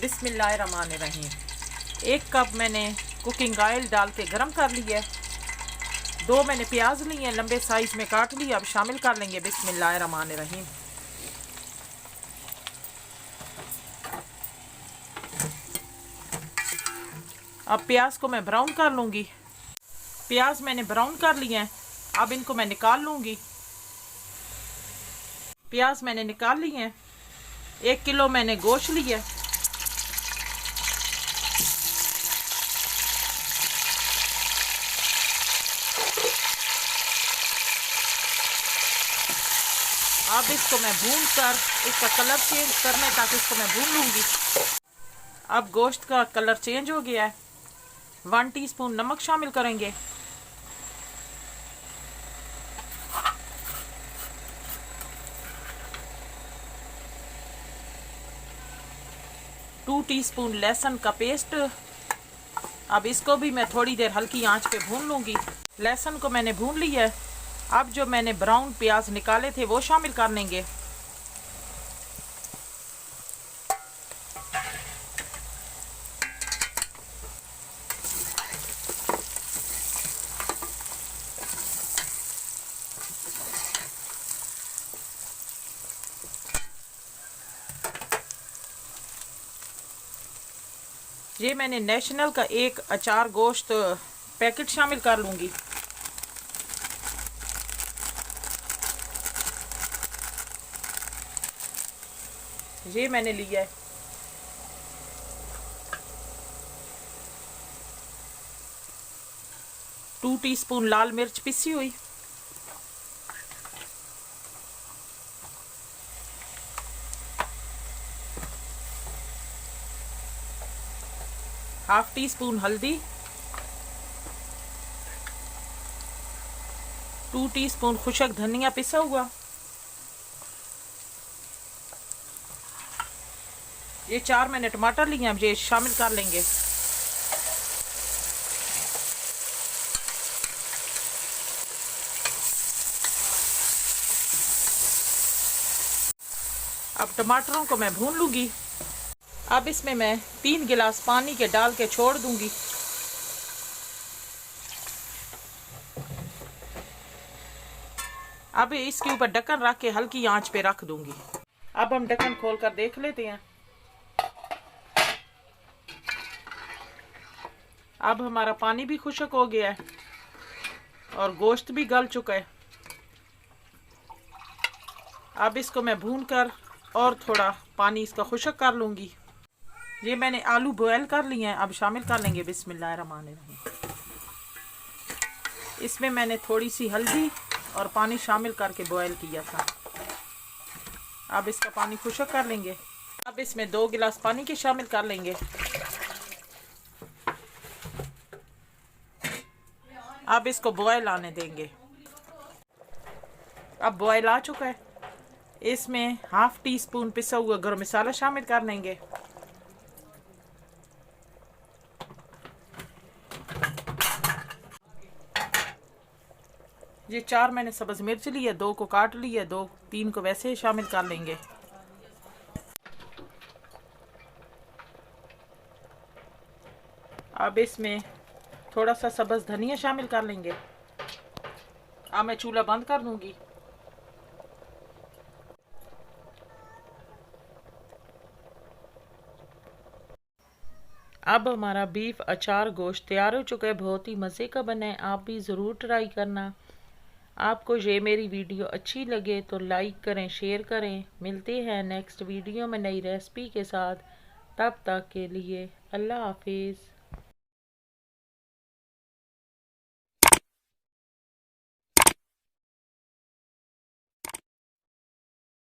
बिस्मिल्लाहिर्रहमानिर्रहीम। 1 कप मैंने cooking oil डाल के गरम कर लिया है। 2 मैंने प्याज लिए हैं, लंबे साइज में काट लिया। अब शामिल कर लेंगे बिस्मिल्लाहिर्रहमानिर्रहीम। अब प्याज को मैं ब्राउन कर लूँगी। प्याज मैंने ब्राउन कर लिए हैं, अब इनको मैं निकाल लूँगी। प्याज मैंने निकाल लिए हैं। 1 किलो मैंने गोश्त लिया है। अब इसको मैं भून कर इसका कलर चेंज करने तक इसको मैं भून लूँगी। अब गोश्त का कलर चेंज हो गया है। 1 टीस्पून नमक शामिल करेंगे। टू टीस्पून लहसुन का पेस्ट। अब इसको भी मैं थोड़ी देर हल्की आंच पे भून लूँगी। लहसुन को मैंने भून लिया है। अब जो मैंने ब्राउन प्याज निकाले थे वो शामिल कर लेंगे। ये मैंने नेशनल का एक अचार गोश्त पैकेट शामिल कर लूँगी। ये मैंने लिया है। टू टीस्पून लाल मिर्च पिसी हुई। हाफ टीस्पून हल्दी। 2 टीस्पून खुशक धनिया पिसा हुआ। ये 4 मैंने टमाटर लिए हैं, अब ये शामिल कर लेंगे। अब टमाटरों को मैं भून लूँगी। अब इसमें मैं 3 गिलास पानी के डाल के छोड़ दूँगी। अब इसके ऊपर ढक्कन रख के हल्की आंच पे रख दूँगी। अब हम ढक्कन खोल कर देख लेते हैं। अब हमारा पानी भी खुश्क हो गया है और गोश्त भी गल चुका है। अब इसको मैं भून कर और थोड़ा पानी इसका खुश्क कर लूँगी। ये मैंने आलू बॉयल कर लिए हैं, अब शामिल कर लेंगे बिस्मिल्लाहिर्रहमानिर्रहीम। इसमें मैंने थोड़ी सी हल्दी और पानी शामिल करके बॉयल किया था। अब इसका पानी खुश्क कर लेंगे। अब इसमें 2 गिलास पानी के शामिल कर लेंगे। अब इसको बॉयल आने देंगे। अब बॉयल आ चुका है। इसमें हाफ टीस्पून पिसा हुआ गरम मसाला शामिल कर लेंगे। ये 4 मैंने सब्ज मिर्च ली है, 2 को काट लिया, 2-3 को वैसे ही शामिल कर लेंगे। अब इसमें थोड़ा सा सब्ज धनिया शामिल कर लेंगे। अब मैं चूल्हा बंद कर दूंगी। अब हमारा बीफ अचार गोश्त तैयार हो चुका है। बहुत ही मज़े का बना है, आप भी ज़रूर ट्राई करना। आपको ये मेरी वीडियो अच्छी लगे तो लाइक करें, शेयर करें। मिलते हैं नेक्स्ट वीडियो में नई रेसिपी के साथ। तब तक के लिए अल्लाह हाफिज़।